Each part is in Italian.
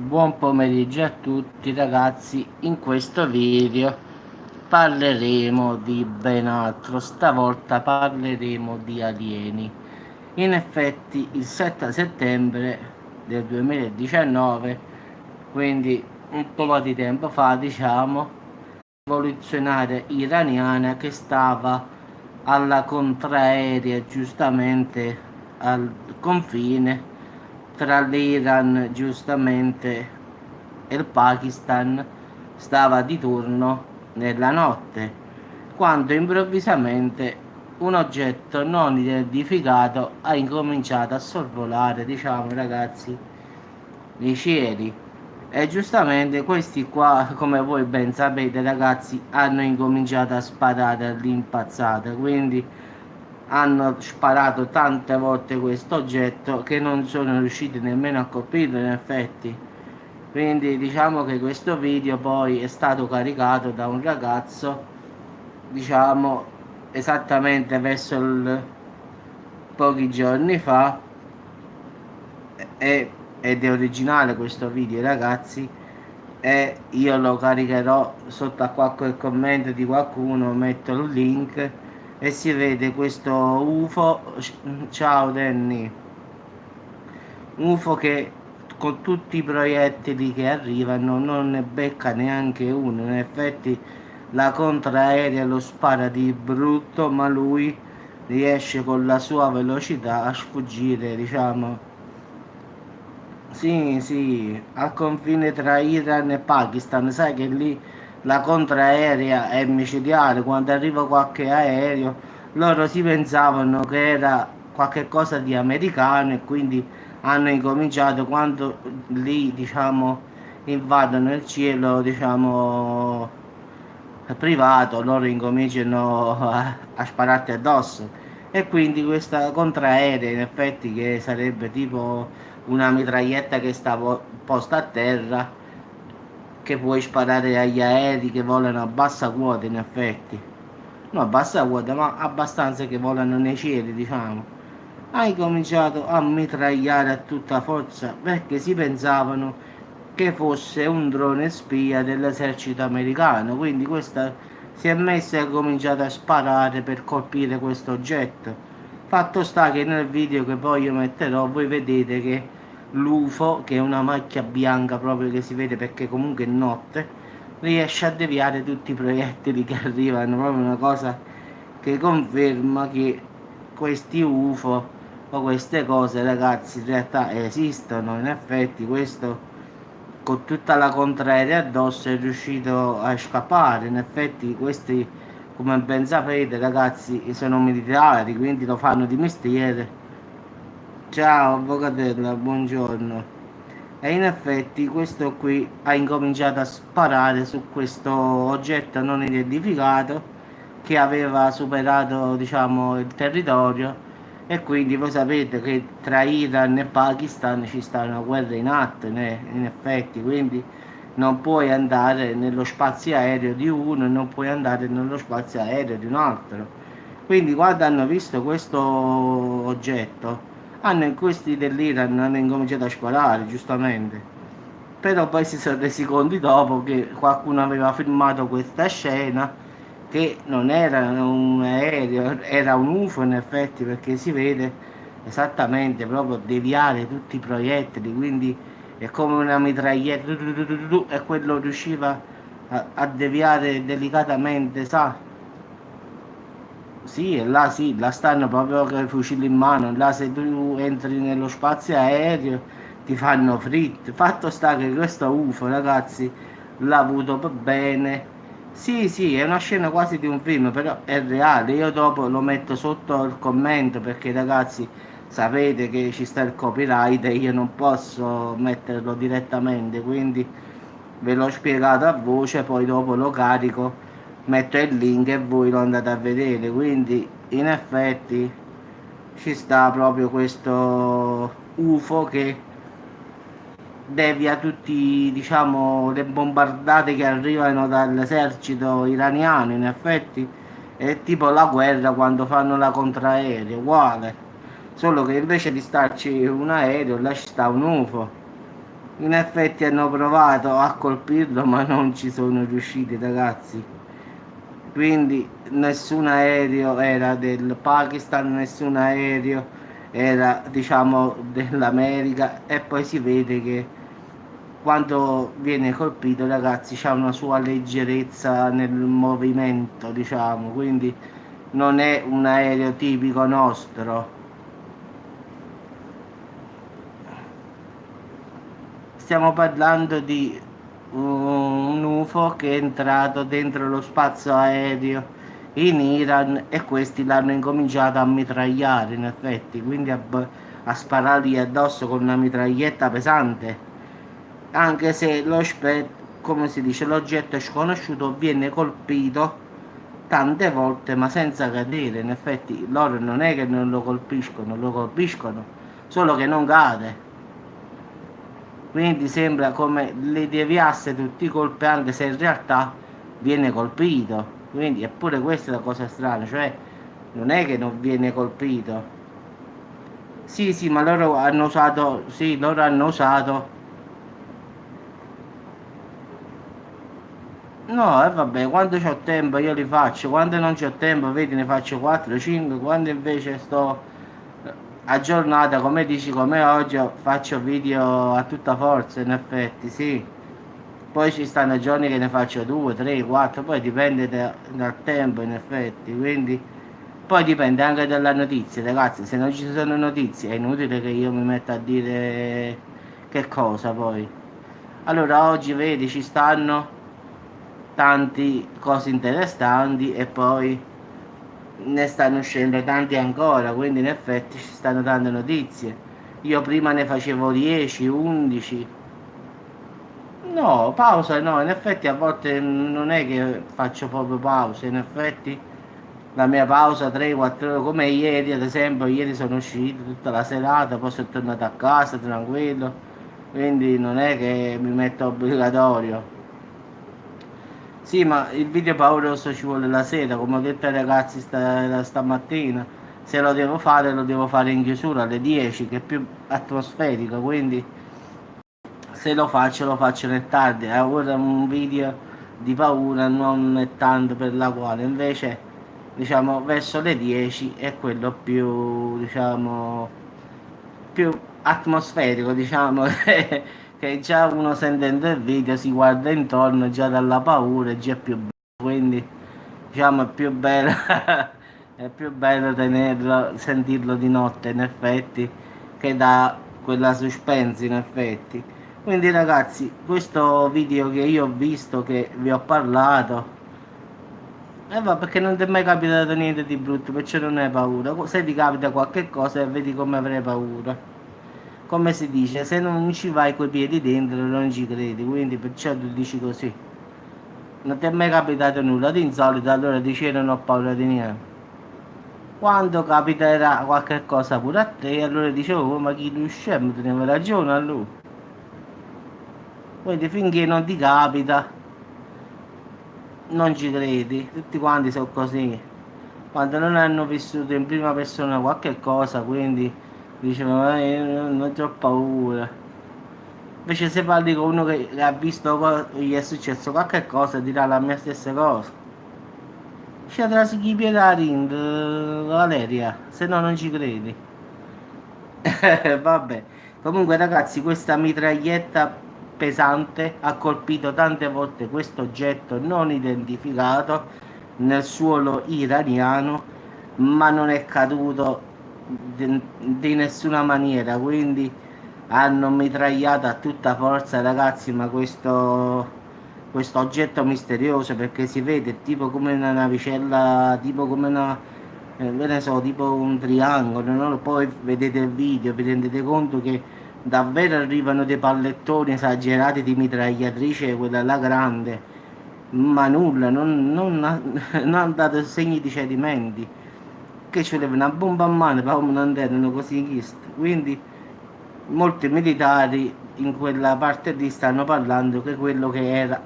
Buon pomeriggio a tutti ragazzi, in questo video parleremo di ben altro, stavolta parleremo di alieni. In effetti il 7 settembre del 2019, quindi un po' di tempo fa, diciamo, rivoluzionaria iraniana che stava alla contraerea giustamente al confine tra l'Iran giustamente e il Pakistan stava di turno nella notte quando improvvisamente un oggetto non identificato ha incominciato a sorvolare, diciamo ragazzi, nei cieli. E giustamente questi qua, come voi ben sapete ragazzi, hanno incominciato a sparare all'impazzata, quindi hanno sparato tante volte questo oggetto che non sono riusciti nemmeno a colpirlo in effetti. Quindi diciamo che questo video poi è stato caricato da un ragazzo, diciamo esattamente verso il pochi giorni fa, e- ed è originale questo video ragazzi, e io lo caricherò sotto a qualche commento di qualcuno, metto il link e si vede questo UFO. Ciao Danny. Un UFO che con tutti i proiettili che arrivano non ne becca neanche uno. In effetti la contraerea lo spara di brutto, ma lui riesce con la sua velocità a sfuggire, diciamo. Sì, sì, al confine tra Iran e Pakistan, sai che lì la contraerea è micidiale, quando arriva qualche aereo, loro si pensavano che era qualche cosa di americano e quindi hanno incominciato quando lì, diciamo, invadono il cielo, diciamo, privato, loro incominciano a spararti addosso. E quindi questa contraerea, in effetti, che sarebbe tipo una mitraglietta che sta posta a terra, che puoi sparare agli aerei che volano a bassa quota, in effetti. No, a bassa quota, ma abbastanza che volano nei cieli, diciamo. Hai cominciato a mitragliare a tutta forza perché si pensavano che fosse un drone spia dell'esercito americano, quindi questa si è messa e ha cominciato a sparare per colpire questo oggetto. Fatto sta che nel video che poi io metterò voi vedete che l'UFO, che è una macchia bianca proprio che si vede perché comunque è notte, riesce a deviare tutti i proiettili che arrivano, proprio una cosa che conferma che questi UFO o queste cose ragazzi in realtà esistono. In effetti questo con tutta la contraerea addosso è riuscito a scappare. In effetti questi, come ben sapete ragazzi, sono militari, quindi lo fanno di mestiere. Ciao avvocatella, buongiorno. E in effetti questo qui ha incominciato a sparare su questo oggetto non identificato che aveva superato, diciamo, il territorio. E quindi voi sapete che tra Iran e Pakistan ci sta una guerra in atto, in effetti, quindi non puoi andare nello spazio aereo di uno e non puoi andare nello spazio aereo di un altro. Quindi quando hanno visto questo oggetto, questi dell'Iran hanno incominciato a sparare, giustamente. Però poi si sono resi conto dopo che qualcuno aveva filmato questa scena, che non era un aereo, era un UFO in effetti, perché si vede esattamente proprio deviare tutti i proiettili, quindi è come una mitraglietta e quello riusciva a deviare delicatamente, sa? Sì, e là sì, là stanno proprio con i fucili in mano, là se tu entri nello spazio aereo ti fanno fritte. Fatto sta che questo UFO, ragazzi, l'ha avuto per bene. Sì, sì, è una scena quasi di un film, però è reale. Io dopo lo metto sotto il commento perché, ragazzi, sapete che ci sta il copyright e io non posso metterlo direttamente, quindi ve l'ho spiegato a voce, poi dopo lo carico, metto il link e voi lo andate a vedere. Quindi in effetti ci sta proprio questo UFO che devia tutti, diciamo, le bombardate che arrivano dall'esercito iraniano. In effetti è tipo la guerra quando fanno la contraerea, uguale, solo che invece di starci un aereo là ci sta un UFO. In effetti hanno provato a colpirlo, ma non ci sono riusciti, ragazzi. Quindi nessun aereo era del Pakistan, nessun aereo era, diciamo, dell'America, e poi si vede che quando viene colpito, ragazzi, c'ha una sua leggerezza nel movimento, diciamo, quindi non è un aereo tipico nostro. Stiamo parlando di un UFO che è entrato dentro lo spazio aereo in Iran, e questi l'hanno incominciato a mitragliare, in effetti, quindi a sparargli addosso con una mitraglietta pesante. Anche se come si dice, l'oggetto sconosciuto viene colpito tante volte ma senza cadere. In effetti loro non è che non lo colpiscono, solo che non cade. Quindi sembra come le deviasse tutti i colpi, anche se in realtà viene colpito. Quindi eppure questa è la cosa strana, cioè non è che non viene colpito. Sì, sì, ma loro hanno usato, sì, loro hanno usato. No, e vabbè, quando c'ho tempo io li faccio, quando non c'ho tempo, vedi, ne faccio 4, 5, quando invece sto a giornata, come dici, come oggi, faccio video a tutta forza, in effetti, sì. Poi ci stanno giorni che ne faccio 2, 3, 4, poi dipende dal tempo, in effetti, quindi poi dipende anche dalla notizia, ragazzi, se non ci sono notizie è inutile che io mi metta a dire che cosa poi. Allora oggi vedi ci stanno tanti cose interessanti e poi ne stanno uscendo tanti ancora, quindi in effetti ci stanno tante notizie. Io prima ne facevo 10, 11. No, pausa no, in effetti a volte non è che faccio proprio pause, in effetti la mia pausa 3-4 ore, come ieri ad esempio, ieri sono uscito tutta la serata, poi sono tornato a casa tranquillo, quindi non è che mi metto obbligatorio. Sì, ma il video pauroso ci vuole la sera, come ho detto ai ragazzi stamattina. Se lo devo fare in chiusura alle 10, che è più atmosferico, quindi se lo faccio nel tardi. Ora un video di paura non è tanto per la quale, invece, diciamo, verso le 10 è quello più, diciamo, più atmosferico, diciamo, che già uno sentendo il video si guarda intorno già dalla paura, e già è più bello, quindi diciamo è più bello, è più bello tenerlo, sentirlo di notte in effetti, che da quella suspense in effetti. Quindi ragazzi, questo video che io ho visto, che vi ho parlato, va, perché non ti è mai capitato niente di brutto, perciò non hai paura. Se ti capita qualche cosa, vedi come avrai paura. Come si dice, se non ci vai coi piedi dentro non ci credi, quindi perciò tu dici così. Non ti è mai capitato nulla di insolito, allora dici io non ho paura di niente. Quando capiterà qualche cosa pure a te, allora dici oh, ma chi lui scemo, teneva ragione a lui. Quindi finché non ti capita, non ci credi, tutti quanti sono così. Quando non hanno vissuto in prima persona qualche cosa, quindi dicevano io non ho paura. Invece se parli con uno che ha visto gli è successo qualche cosa, dirà la mia stessa cosa. C'è tra chi piede rind, Valeria, se no non ci credi. Vabbè, comunque ragazzi, questa mitraglietta pesante ha colpito tante volte questo oggetto non identificato nel suolo iraniano, ma non è caduto di nessuna maniera, quindi hanno mitragliato a tutta forza, ragazzi, ma questo oggetto misterioso, perché si vede tipo come una navicella, tipo come una, che ne so, tipo un triangolo, no? Poi vedete il video, vi rendete conto che davvero arrivano dei pallettoni esagerati di mitragliatrice, quella là grande, ma nulla, non ha dato segni di cedimenti, che ci voleva una bomba a mano, ma non andavano così in chist. Quindi molti militari in quella parte lì stanno parlando che quello che era,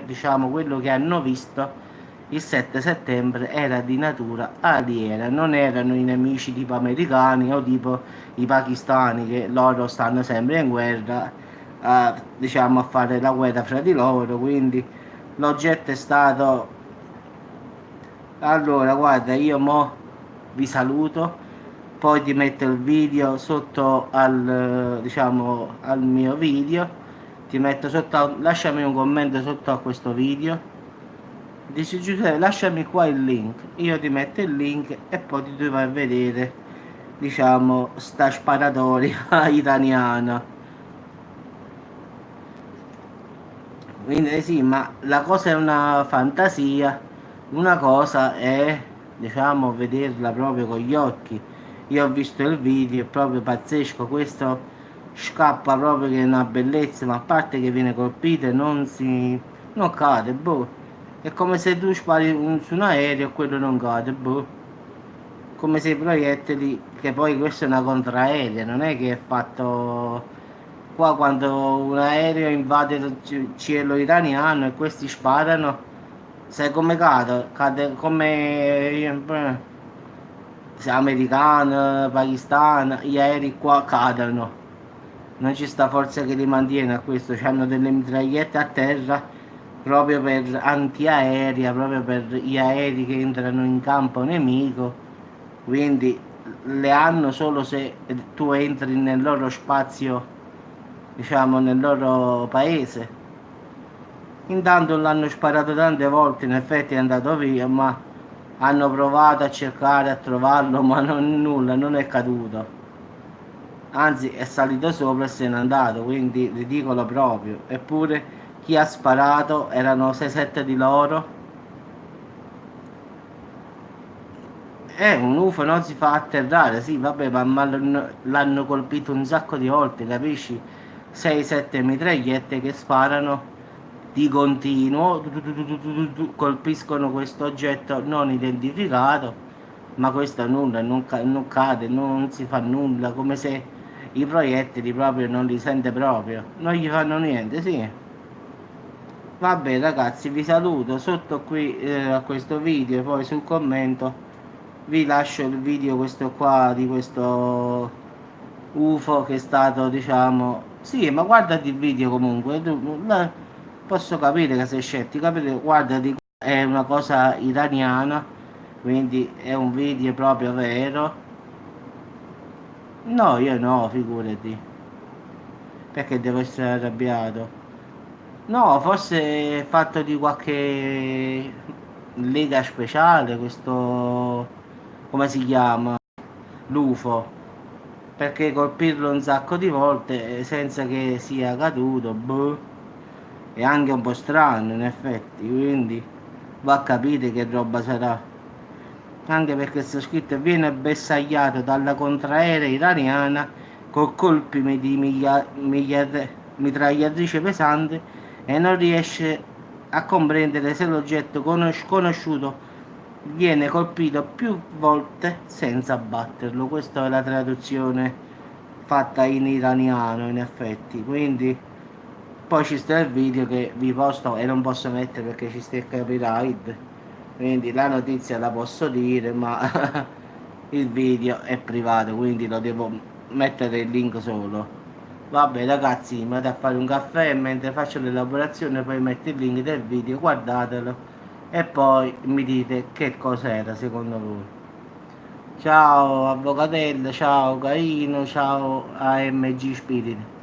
diciamo, quello che hanno visto il 7 settembre era di natura aliena, non erano i nemici tipo americani o tipo i pakistani, che loro stanno sempre in guerra diciamo, a fare la guerra fra di loro, quindi l'oggetto è stato... Allora guarda, io mo vi saluto, poi ti metto il video sotto al, diciamo, al mio video, ti metto sotto, lasciami un commento sotto a questo video. Dici Giuseppe, lasciami qua il link, io ti metto il link e poi ti vai a vedere, diciamo, sta sparatoria italiana. Quindi sì, ma la cosa è una fantasia, una cosa è, diciamo, vederla proprio con gli occhi. Io ho visto il video, è proprio pazzesco, questo scappa proprio che è una bellezza, ma a parte che viene colpito e non cade, boh. È come se tu spari su un aereo e quello non cade, boh. Come se i proiettili, che poi questa è una contraerea, non è che è fatto qua quando un aereo invade il cielo iraniano e questi sparano, sai come cade? Cade come se americano, pakistano, gli aerei qua cadono. Non ci sta forza che li mantiene a questo, hanno delle mitragliette a terra proprio per antiaerea, proprio per gli aerei che entrano in campo nemico, quindi le hanno solo se tu entri nel loro spazio, diciamo nel loro paese. Intanto l'hanno sparato tante volte, in effetti è andato via, ma hanno provato a cercare a trovarlo, ma nulla, non è caduto. Anzi è salito sopra e se n'è andato, quindi ridicolo proprio. Eppure chi ha sparato erano 6-7 di loro. Un UFO non si fa atterrare, sì, vabbè, ma l'hanno colpito un sacco di volte, capisci? 6-7 mitragliette che sparano di continuo, colpiscono questo oggetto non identificato, ma questo nulla, non cade, non si fa nulla, come se i proiettili proprio non li sente proprio, non gli fanno niente, sì. Vabbè ragazzi, vi saluto, sotto qui a questo video, poi sul commento vi lascio il video questo qua di questo UFO che è stato, diciamo, sì, ma guardati il video comunque, posso capire che sei scettico, capire, guardati, è una cosa iraniana, quindi è un video proprio vero. No, io no, figurati, perché devo essere arrabbiato. No, forse è fatto di qualche lega speciale, questo, come si chiama? L'UFO, perché colpirlo un sacco di volte senza che sia caduto, boh, è anche un po' strano in effetti, quindi va a capire che roba sarà. Anche perché sto scritto viene bersagliato dalla contraerea iraniana con colpi di mitragliatrice pesante e non riesce a comprendere se l'oggetto conosciuto viene colpito più volte senza abbatterlo. Questa è la traduzione fatta in iraniano in effetti, quindi poi ci sta il video che vi posto e non posso mettere perché ci sta il copyright, quindi la notizia la posso dire ma il video è privato, quindi lo devo mettere il link solo. Vabbè ragazzi, mi vado a fare un caffè mentre faccio l'elaborazione, poi metto il link del video, guardatelo e poi mi dite che cos'era secondo voi. Ciao Avvocatella, ciao Carino, ciao AMG Spirit.